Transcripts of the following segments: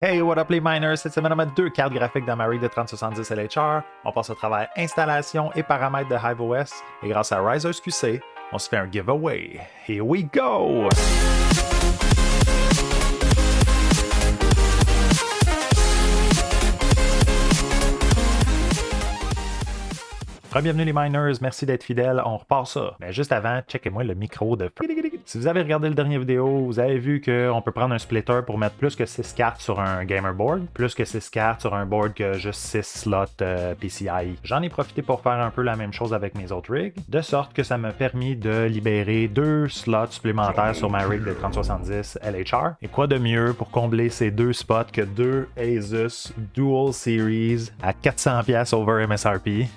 Hey, what up les miners? Cette semaine, on met deux cartes graphiques dans ma rig de 3070 LHR. On passe au travail installation et paramètres de HiveOS. Et grâce à Risers QC, on se fait un giveaway. Here we go! Bienvenue les miners, merci d'être fidèles, on repart ça. Mais juste avant, checkez-moi le micro de... Si vous avez regardé le dernier vidéo, vous avez vu qu'on peut prendre un splitter pour mettre plus que 6 cartes sur un gamer board, plus que 6 cartes sur un board que juste 6 slots PCI. J'en ai profité pour faire un peu la même chose avec mes autres rigs, de sorte que ça m'a permis de libérer 2 slots supplémentaires sur ma rig de 3070 LHR. Et quoi de mieux pour combler ces 2 spots que 2 Asus Dual Series à 400$ over MSRP.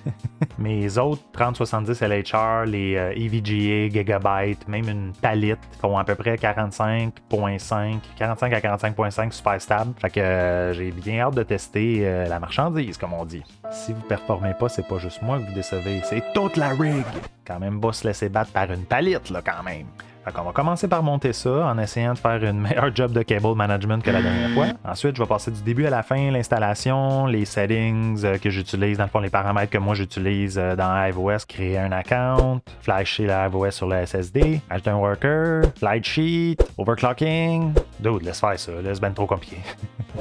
Mes autres 3070 LHR, les EVGA, Gigabyte, même une Palette font à peu près 45 à 45.5 super stable. Fait que j'ai bien hâte de tester la marchandise, comme on dit. Si vous performez pas, c'est pas juste moi que vous décevez, c'est toute la rig. Quand même pas se laisser battre par une palette, là, quand même. Fait qu'on va commencer par monter ça en essayant de faire une meilleure job de cable management que la dernière fois. Ensuite, je vais passer du début à la fin, l'installation, les settings que j'utilise, dans le fond, les paramètres que moi j'utilise dans HiveOS. Créer un account, flasher la HiveOS sur le SSD, acheter un worker, flight sheet, overclocking. Dude, laisse faire ça, là, c'est ben trop compliqué.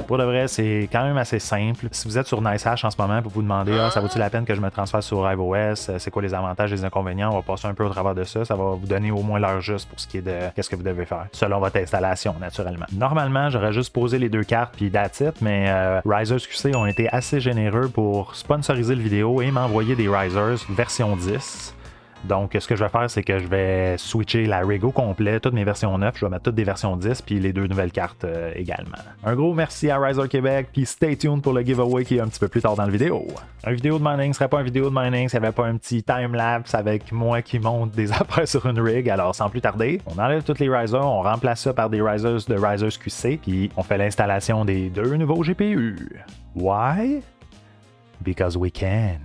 Pour de vrai, c'est quand même assez simple. Si vous êtes sur NiceHash en ce moment, vous vous demandez ça vaut-il la peine que je me transfère sur HiveOS, c'est quoi les avantages et les inconvénients, on va passer un peu au travers de ça. Ça va vous donner au moins l'heure juste pour ce qui est de qu'est-ce que vous devez faire, selon votre installation, naturellement. Normalement, j'aurais juste posé les 2 cartes puis that's it, mais Risers QC ont été assez généreux pour sponsoriser le vidéo et m'envoyer des Risers version 10. Donc, ce que je vais faire, c'est que je vais switcher la rig au complet, toutes mes versions 9, je vais mettre toutes des versions 10, puis les 2 nouvelles cartes également. Un gros merci à Riser Québec, puis stay tuned pour le giveaway qui est un petit peu plus tard dans la vidéo. Une vidéo de mining serait pas une vidéo de mining s'il n'y avait pas un petit time-lapse avec moi qui monte des affaires sur une rig, alors sans plus tarder, on enlève toutes les risers, on remplace ça par des risers de Risers QC, puis on fait l'installation des 2 nouveaux GPU. Why? Because we can.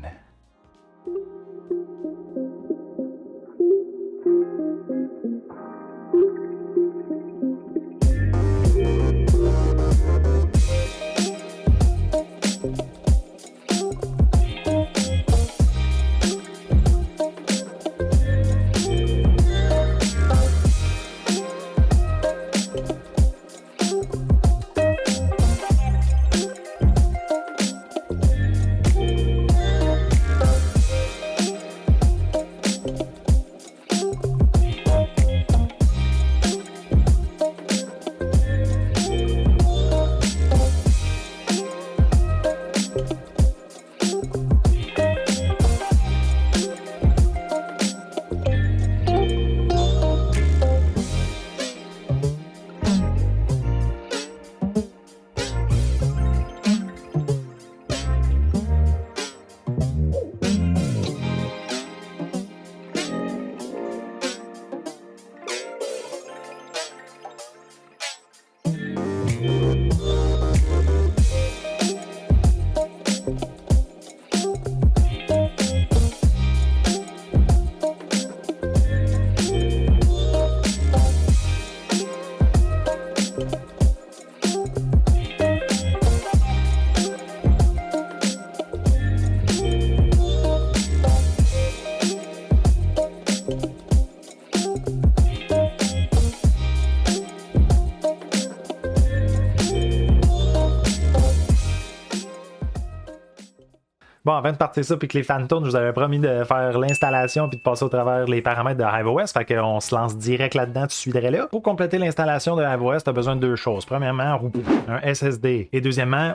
Bon, avant de partir ça, puis que les fans tournent, je vous avais promis de faire l'installation puis de passer au travers les paramètres de HiveOS. Fait qu'on se lance direct là-dedans, tu suivrais là. Pour compléter l'installation de HiveOS, tu as besoin de 2 choses. Premièrement, un SSD. Et deuxièmement,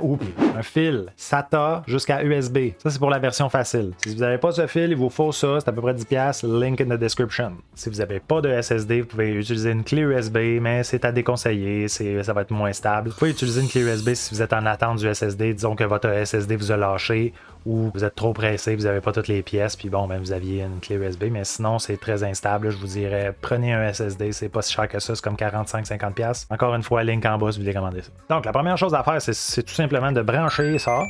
un fil SATA jusqu'à USB. Ça, c'est pour la version facile. Si vous n'avez pas ce fil, il vous faut ça. C'est à peu près 10$. Link in the description. Si vous n'avez pas de SSD, vous pouvez utiliser une clé USB, mais c'est à déconseiller. Ça va être moins stable. Vous pouvez utiliser une clé USB si vous êtes en attente du SSD. Disons que votre SSD vous a lâché ou vous êtes trop pressé, vous n'avez pas toutes les pièces, puis bon, ben vous aviez une clé USB, mais sinon c'est très instable. Je vous dirais, prenez un SSD, c'est pas si cher que ça, c'est comme 45-50$. Encore une fois, link en bas si vous voulez commander ça. Donc la première chose à faire, c'est tout simplement de brancher ça.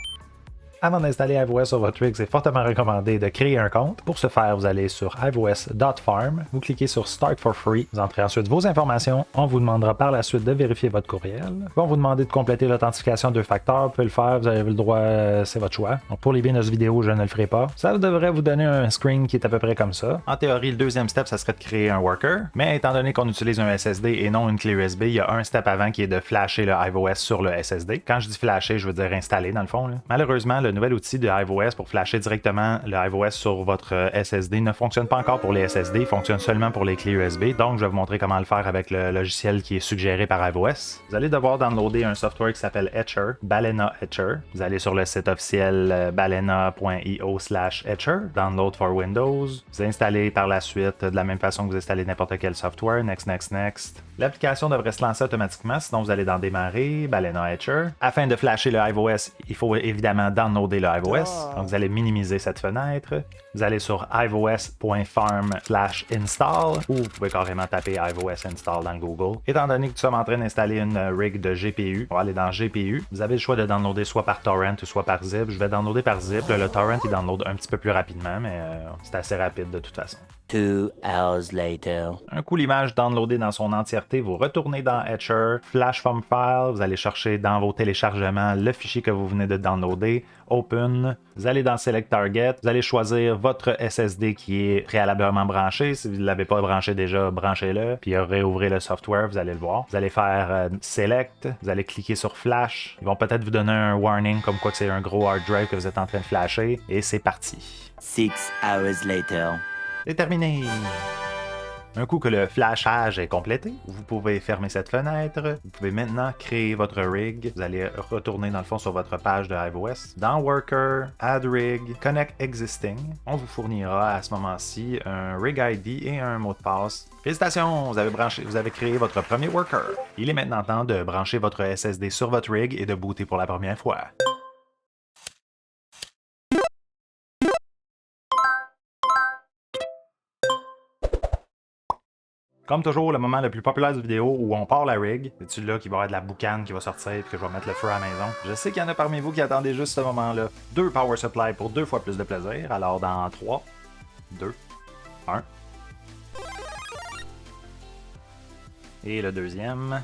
Avant d'installer iOS sur votre rig, c'est fortement recommandé de créer un compte. Pour ce faire, vous allez sur iOS.farm, vous cliquez sur Start for Free, vous entrez ensuite vos informations, on vous demandera par la suite de vérifier votre courriel. On vous demander de compléter l'authentification 2 facteurs, vous pouvez le faire, vous avez le droit, c'est votre choix. Donc pour les biens de cette vidéo, je ne le ferai pas. Ça devrait vous donner un screen qui est à peu près comme ça. En théorie, le deuxième step, ça serait de créer un worker, mais étant donné qu'on utilise un SSD et non une clé USB, il y a un step avant qui est de flasher le iOS sur le SSD. Quand je dis flasher, je veux dire installer dans le fond. Là. Malheureusement, le nouvel outil de iOS pour flasher directement le iOS sur votre SSD ne fonctionne pas encore pour les SSD, il fonctionne seulement pour les clés USB. Donc, je vais vous montrer comment le faire avec le logiciel qui est suggéré par iOS. Vous allez devoir downloader un software qui s'appelle Etcher, Balena Etcher. Vous allez sur le site officiel balena.io/Etcher, download for Windows. Vous installez par la suite de la même façon que vous installez n'importe quel software. Next, next, next. L'application devrait se lancer automatiquement, sinon vous allez dans Démarrer, Balena Etcher. Afin de flasher le iOS, il faut évidemment downloader le iOS. Donc vous allez minimiser cette fenêtre. Vous allez sur iOS.farm/install ou vous pouvez carrément taper iOS install dans le Google. Étant donné que nous sommes en train d'installer une rig de GPU, on va aller dans GPU. Vous avez le choix de downloader soit par torrent ou soit par zip. Je vais downloader par zip. Le torrent il download un petit peu plus rapidement, mais c'est assez rapide de toute façon. 2 hours later. Un coup l'image downloadée dans son entièreté, vous retournez dans Etcher, Flash from File, vous allez chercher dans vos téléchargements le fichier que vous venez de downloader, Open, vous allez dans Select Target, vous allez choisir votre SSD qui est préalablement branché, si vous ne l'avez pas branché déjà, branchez-le, puis réouvrez le software, vous allez le voir. Vous allez faire Select, vous allez cliquer sur Flash, ils vont peut-être vous donner un warning comme quoi que c'est un gros hard drive que vous êtes en train de flasher, et c'est parti. 6 hours later. C'est terminé! Un coup que le flashage est complété, vous pouvez fermer cette fenêtre. Vous pouvez maintenant créer votre rig. Vous allez retourner dans le fond sur votre page de iOS. Dans Worker, Add Rig, Connect Existing, on vous fournira à ce moment-ci un Rig ID et un mot de passe. Félicitations, vous avez créé votre premier worker. Il est maintenant temps de brancher votre SSD sur votre rig et de booter pour la première fois. Comme toujours, le moment le plus populaire de la vidéo où on part la rig, c'est celui-là qui va avoir de la boucane qui va sortir et que je vais mettre le feu à la maison. Je sais qu'il y en a parmi vous qui attendez juste ce moment-là. 2 power supply pour 2 fois plus de plaisir. Alors dans 3, 2, 1. Et le deuxième.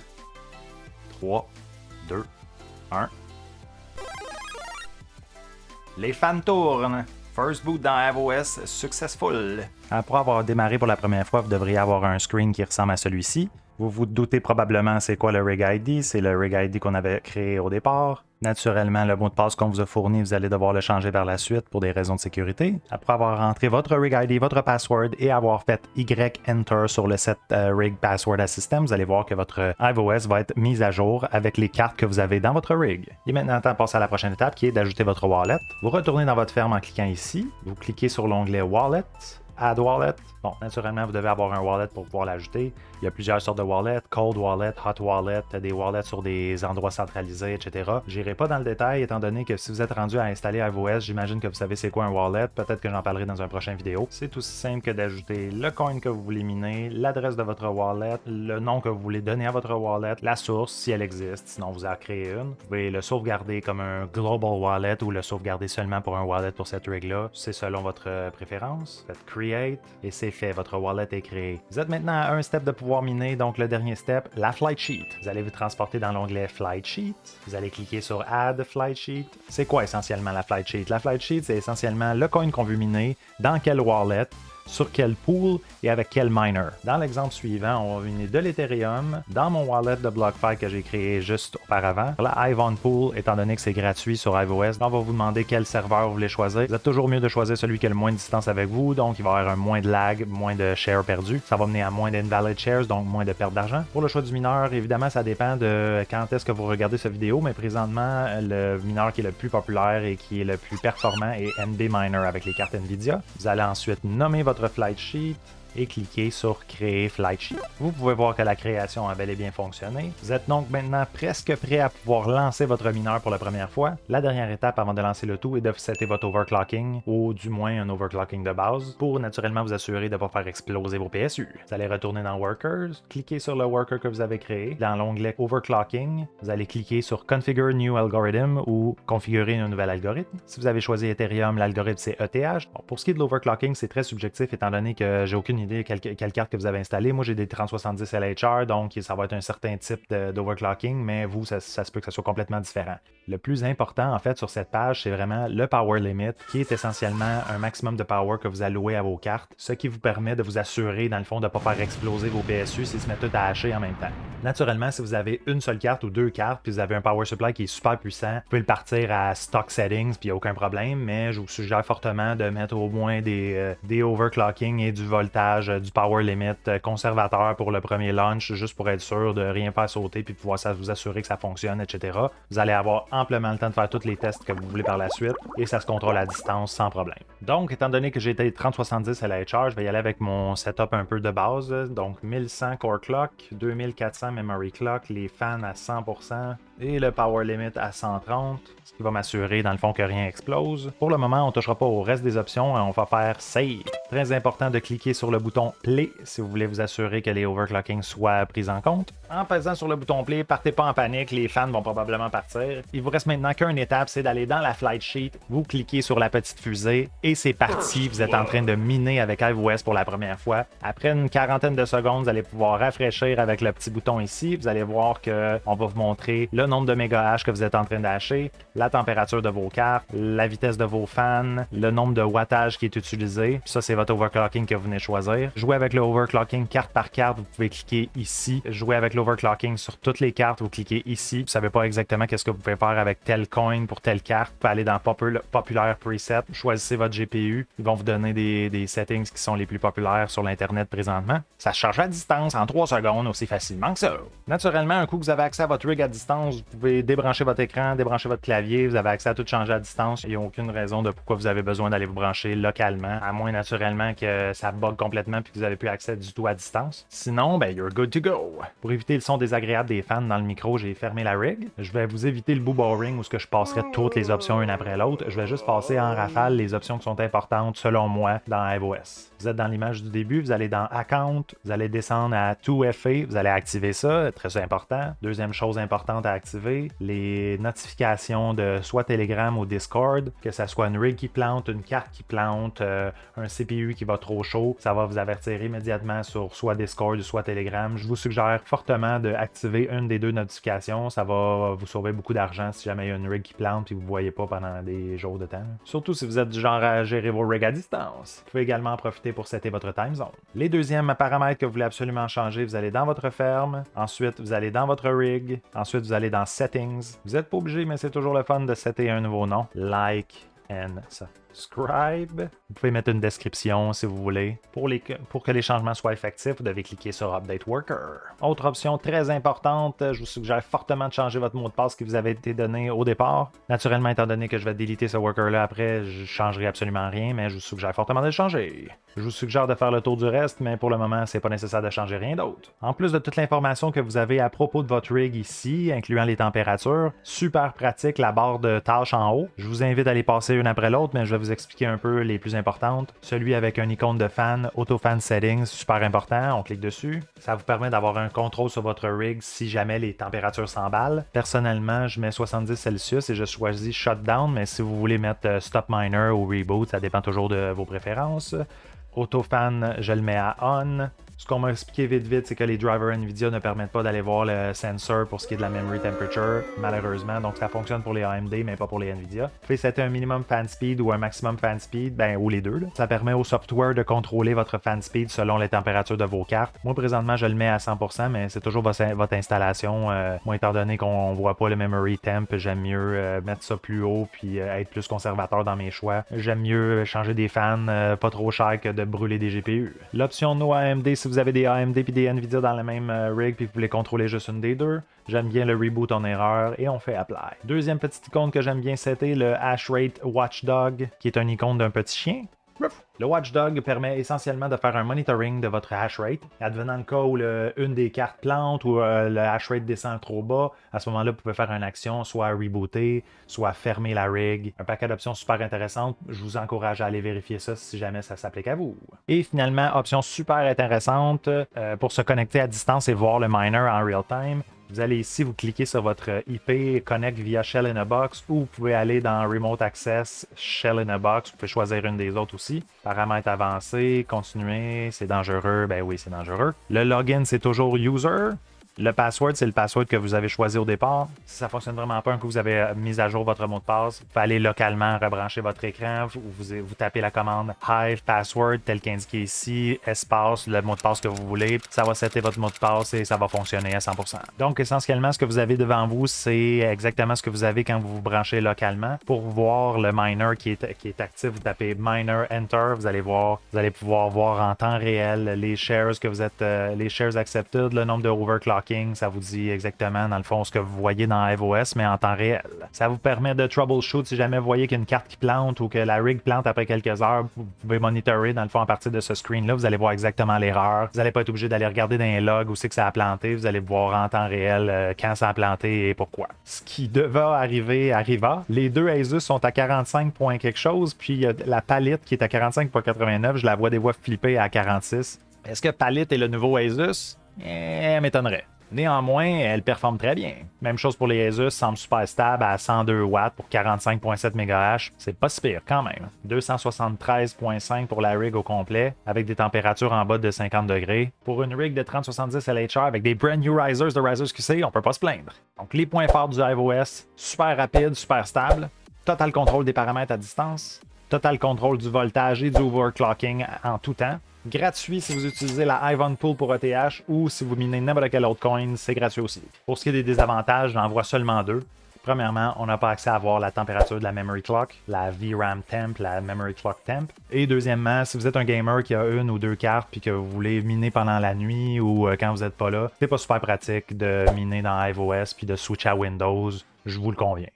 3, 2, 1. Les fans tournent. First boot dans iOS successful. Après avoir démarré pour la première fois, vous devriez avoir un screen qui ressemble à celui-ci. Vous vous doutez probablement c'est quoi le Rig ID, c'est le Rig ID qu'on avait créé au départ. Naturellement, le mot de passe qu'on vous a fourni, vous allez devoir le changer par la suite pour des raisons de sécurité. Après avoir rentré votre Rig ID, votre password et avoir fait Y Enter sur le set Rig Password Assistant, vous allez voir que votre iOS va être mis à jour avec les cartes que vous avez dans votre rig. Il est maintenant temps de passer à la prochaine étape qui est d'ajouter votre wallet. Vous retournez dans votre ferme en cliquant ici. Vous cliquez sur l'onglet Wallet. Add Wallet. Bon, naturellement, vous devez avoir un wallet pour pouvoir l'ajouter. Il y a plusieurs sortes de wallets, cold wallet, hot wallet, des wallets sur des endroits centralisés, etc. J'irai pas dans le détail étant donné que si vous êtes rendu à installer iOS, j'imagine que vous savez c'est quoi un wallet. Peut-être que j'en parlerai dans un prochain vidéo. C'est aussi simple que d'ajouter le coin que vous voulez miner, l'adresse de votre wallet, le nom que vous voulez donner à votre wallet, la source si elle existe, sinon vous en créez une. Vous pouvez le sauvegarder comme un global wallet ou le sauvegarder seulement pour un wallet pour cette rig-là. C'est selon votre préférence. Faites Create et c'est fait. Votre wallet est créé. Vous êtes maintenant à un step de pouvoir miner, donc le dernier step, la flight sheet. Vous allez vous transporter dans l'onglet Flight Sheet. Vous allez cliquer sur Add Flight Sheet. C'est quoi essentiellement la flight sheet? La flight sheet, c'est essentiellement le coin qu'on veut miner, dans quel wallet, sur quel pool et avec quel miner. Dans l'exemple suivant, on va miner de l'Ethereum dans mon wallet de BlockFi que j'ai créé juste auparavant. La Ivan Pool, étant donné que c'est gratuit sur iOS, on va vous demander quel serveur vous voulez choisir. Vous êtes toujours mieux de choisir celui qui a le moins de distance avec vous, donc il va y avoir un moins de lag, moins de shares perdus. Ça va mener à moins d'invalid shares, donc moins de perte d'argent. Pour le choix du mineur, évidemment, ça dépend de quand est-ce que vous regardez cette vidéo, mais présentement, le mineur qui est le plus populaire et qui est le plus performant est NB Miner avec les cartes NVIDIA. Vous allez ensuite nommer votre flight sheet et cliquez sur Créer Flight Sheet. Vous pouvez voir que la création a bel et bien fonctionné. Vous êtes donc maintenant presque prêt à pouvoir lancer votre mineur pour la première fois. La dernière étape avant de lancer le tout est de setter votre overclocking, ou du moins un overclocking de base, pour naturellement vous assurer de ne pas faire exploser vos PSU. Vous allez retourner dans Workers, cliquez sur le worker que vous avez créé. Dans l'onglet Overclocking, vous allez cliquer sur Configure New Algorithm ou Configurer un nouvel algorithme. Si vous avez choisi Ethereum, l'algorithme c'est ETH. Bon, pour ce qui est de l'overclocking, c'est très subjectif étant donné que j'ai aucune idée quelle carte que vous avez installée. Moi j'ai des 3070 LHR, donc ça va être un certain type d'overclocking, mais vous, ça se peut que ça soit complètement différent. Le plus important en fait sur cette page, c'est vraiment le power limit, qui est essentiellement un maximum de power que vous allouez à vos cartes, ce qui vous permet de vous assurer dans le fond de ne pas faire exploser vos PSU s'ils se mettent tout à hacher en même temps. Naturellement, si vous avez une seule carte ou deux cartes, puis vous avez un power supply qui est super puissant, vous pouvez le partir à stock settings, puis il n'y a aucun problème, mais je vous suggère fortement de mettre au moins des overclocking et du voltage, du power limit conservateur pour le premier launch, juste pour être sûr de rien faire sauter, puis de pouvoir vous assurer que ça fonctionne, etc. Vous allez avoir amplement le temps de faire tous les tests que vous voulez par la suite, et ça se contrôle à distance sans problème. Donc, étant donné que j'ai été 3070 à la HR, je vais y aller avec mon setup un peu de base, donc 1100 core clock, 2400 memory clock, les fans à 100% et le power limit à 130, ce qui va m'assurer dans le fond que rien explose. Pour le moment, on ne touchera pas au reste des options, on va faire Save. Très important de cliquer sur le bouton Play si vous voulez vous assurer que les overclocking soient pris en compte. En pesant sur le bouton Play, partez pas en panique, les fans vont probablement partir. Il vous reste maintenant qu'une étape, c'est d'aller dans la flight sheet, vous cliquez sur la petite fusée et c'est parti. Vous êtes en train de miner avec HiveOS pour la première fois. Après une quarantaine de secondes, vous allez pouvoir rafraîchir avec le petit bouton ici. Vous allez voir qu'on va vous montrer le nombre de mégahash que vous êtes en train d'hacher, la température de vos cartes, la vitesse de vos fans, le nombre de wattage qui est utilisé. Puis ça, c'est votre overclocking que vous venez de choisir. Jouer avec le overclocking carte par carte, vous pouvez cliquer ici. Jouer avec l'overclocking sur toutes les cartes, vous cliquez ici. Vous savez pas exactement qu'est-ce que vous pouvez faire avec tel coin pour telle carte. Vous pouvez aller dans Populaire Preset, choisissez votre GPU. Ils vont vous donner des settings qui sont les plus populaires sur l'Internet présentement. Ça se charge à distance en 3 secondes, aussi facilement que ça. Naturellement, un coup que vous avez accès à votre rig à distance, vous pouvez débrancher votre écran, débrancher votre clavier. Vous avez accès à tout changer à distance. Il n'y a aucune raison de pourquoi vous avez besoin d'aller vous brancher localement, à moins naturellement que ça bug complètement et que vous n'avez plus accès du tout à distance. Sinon, ben, you're good to go. Pour éviter le son désagréable des fans dans le micro, j'ai fermé la rig. Je vais vous éviter le boring où je passerai toutes les options une après l'autre. Je vais juste passer en rafale les options qui sont importantes selon moi dans HiveOS. Vous êtes dans l'image du début, vous allez dans Account, vous allez descendre à 2FA, vous allez activer ça, très important. Deuxième chose importante à activer, les notifications de soit Telegram ou Discord, que ça soit une rig qui plante, une carte qui plante, un CPU qui va trop chaud, ça va vous avertir immédiatement sur soit Discord ou soit Telegram. Je vous suggère fortement d'activer une des deux notifications, ça va vous sauver beaucoup d'argent si jamais il y a une rig qui plante et vous ne voyez pas pendant des jours de temps. Surtout si vous êtes du genre à gérer vos rigs à distance. Vous pouvez également en profiter pour setter votre time zone. Les deuxièmes paramètres que vous voulez absolument changer, vous allez dans votre ferme, ensuite vous allez dans votre rig, ensuite vous allez dans Settings. Vous n'êtes pas obligé, mais c'est toujours le fun de setter un nouveau nom. Like and subscribe. Vous pouvez mettre une description si vous voulez. Pour que les changements soient effectifs, vous devez cliquer sur Update Worker. Autre option très importante, je vous suggère fortement de changer votre mot de passe qui vous avait été donné au départ. Naturellement, étant donné que je vais déliter ce worker-là après, je ne changerai absolument rien, mais je vous suggère fortement de le changer. Je vous suggère de faire le tour du reste, mais pour le moment, c'est pas nécessaire de changer rien d'autre. En plus de toute l'information que vous avez à propos de votre rig ici, incluant les températures, super pratique la barre de tâches en haut. Je vous invite à les passer une après l'autre, mais je vais vous expliquer un peu les plus importantes. Celui avec un icône de fan, Auto Fan Settings, super important, on clique dessus. Ça vous permet d'avoir un contrôle sur votre rig si jamais les températures s'emballent. Personnellement, je mets 70 Celsius et je choisis Shutdown, mais si vous voulez mettre Stop Miner ou Reboot, ça dépend toujours de vos préférences. Autofan, je le mets à On. Ce qu'on m'a expliqué vite, c'est que les drivers NVIDIA ne permettent pas d'aller voir le sensor pour ce qui est de la memory temperature, malheureusement. Donc ça fonctionne pour les AMD, mais pas pour les NVIDIA. Vous pouvez setter un minimum fan speed ou un maximum fan speed, ou les deux. Là. Ça permet au software de contrôler votre fan speed selon les températures de vos cartes. Moi, présentement, je le mets à 100%, mais c'est toujours votre installation. Moi, étant donné qu'on voit pas le memory temp, j'aime mieux mettre ça plus haut puis être plus conservateur dans mes choix. J'aime mieux changer des fans pas trop cher que de brûler des GPU. L'option No AMD, si vous avez des AMD et des NVIDIA dans la même rig puis que vous voulez contrôler juste une des deux, j'aime bien le reboot en erreur et on fait apply. Deuxième petite icône que j'aime bien setter, le hash rate watchdog, qui est un icône d'un petit chien. Le Watchdog permet essentiellement de faire un monitoring de votre hash rate. Advenant le cas où une des cartes plante ou le hash rate descend trop bas, à ce moment-là, vous pouvez faire une action, soit rebooter, soit fermer la rig. Un paquet d'options super intéressantes. Je vous encourage à aller vérifier ça si jamais ça s'applique à vous. Et finalement, option super intéressante pour se connecter à distance et voir le miner en real time. Vous allez ici, vous cliquez sur votre IP Connect via Shell in a Box ou vous pouvez aller dans Remote Access Shell in a Box. Vous pouvez choisir une des autres aussi. Paramètres avancés, continuer, c'est dangereux. Ben oui, c'est dangereux. Le login, c'est toujours user. Le password, c'est le password que vous avez choisi au départ. Si ça ne fonctionne vraiment pas, un coup vous avez mis à jour votre mot de passe, vous pouvez aller localement rebrancher votre écran, vous tapez la commande Hive Password tel qu'indiqué ici, espace, le mot de passe que vous voulez, ça va setter votre mot de passe et ça va fonctionner à 100%. Donc essentiellement, ce que vous avez devant vous, c'est exactement ce que vous avez quand vous vous branchez localement. Pour voir le miner qui est actif, vous tapez Miner Enter, vous allez pouvoir voir en temps réel les shares que vous êtes, les shares accepted, le nombre de overclock. Ça vous dit exactement, dans le fond, ce que vous voyez dans HiveOS, mais en temps réel. Ça vous permet de troubleshoot si jamais vous voyez qu'il y a une carte qui plante ou que la rig plante après quelques heures. Vous pouvez monitorer, dans le fond, à partir de ce screen-là. Vous allez voir exactement l'erreur. Vous n'allez pas être obligé d'aller regarder dans les logs où c'est que ça a planté. Vous allez voir en temps réel quand ça a planté et pourquoi. Ce qui devait arriver arriva. Les deux Asus sont à 45 points quelque chose, puis il y a la Palit qui est à 45.89. Je la vois des fois flipper à 46. Est-ce que Palit est le nouveau Asus? M'étonnerait. Néanmoins, elle performe très bien. Même chose pour les Asus, semble super stable à 102 watts pour 45.7 MHz. C'est pas si pire quand même. 273.5 pour la rig au complet, avec des températures en bas de 50 degrés. Pour une rig de 3070 LHR avec des brand new risers de Risers QC, on peut pas se plaindre. Donc les points forts du HiveOS, super rapide, super stable, total contrôle des paramètres à distance, total contrôle du voltage et du overclocking en tout temps. Gratuit si vous utilisez la Hive on Pool pour ETH ou si vous minez n'importe quel autre coin, c'est gratuit aussi. Pour ce qui est des désavantages, j'en vois seulement deux. Premièrement, on n'a pas accès à voir la température de la memory clock, la VRAM temp, la memory clock temp. Et deuxièmement, si vous êtes un gamer qui a une ou deux cartes puis que vous voulez miner pendant la nuit ou quand vous n'êtes pas là, c'est pas super pratique de miner dans HiveOS puis de switch à Windows, je vous le conviens.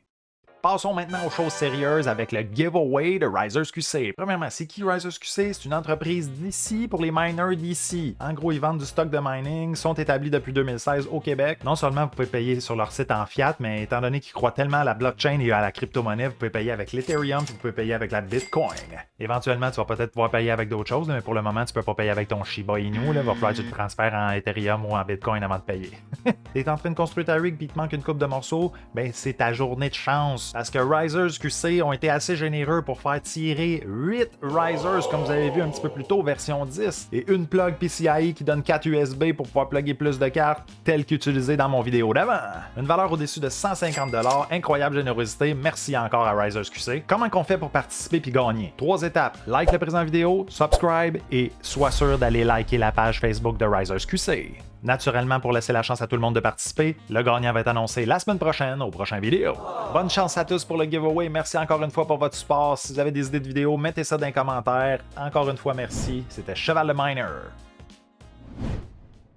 Passons maintenant aux choses sérieuses avec le giveaway de Risers QC. Premièrement, c'est qui Risers QC? C'est une entreprise d'ici pour les miners d'ici. En gros, ils vendent du stock de mining, sont établis depuis 2016 au Québec. Non seulement vous pouvez payer sur leur site en fiat, mais étant donné qu'ils croient tellement à la blockchain et à la crypto-monnaie, vous pouvez payer avec l'Ethereum, vous pouvez payer avec la Bitcoin. Éventuellement, tu vas peut-être pouvoir payer avec d'autres choses, mais pour le moment, tu peux pas payer avec ton Shiba Inu. Il va falloir que tu te transfères en Ethereum ou en Bitcoin avant de payer. T'es en train de construire ta rig et il te manque une coupe de morceaux, ben c'est ta journée de chance. Parce que Risers QC ont été assez généreux pour faire tirer 8 Risers, comme vous avez vu un petit peu plus tôt, version 10, et une plug PCIe qui donne 4 USB pour pouvoir plugger plus de cartes, telle qu'utilisée dans mon vidéo d'avant. Une valeur au-dessus de 150$, incroyable générosité, merci encore à Risers QC. Comment qu'on fait pour participer puis gagner? 3 étapes, like la présente vidéo, subscribe et sois sûr d'aller liker la page Facebook de Risers QC. Naturellement, pour laisser la chance à tout le monde de participer, le gagnant va être annoncé la semaine prochaine, aux prochaines vidéos. Bonne chance à tous pour le giveaway. Merci encore une fois pour votre support. Si vous avez des idées de vidéos, mettez ça dans les commentaires. Encore une fois, merci. C'était Cheval le Miner.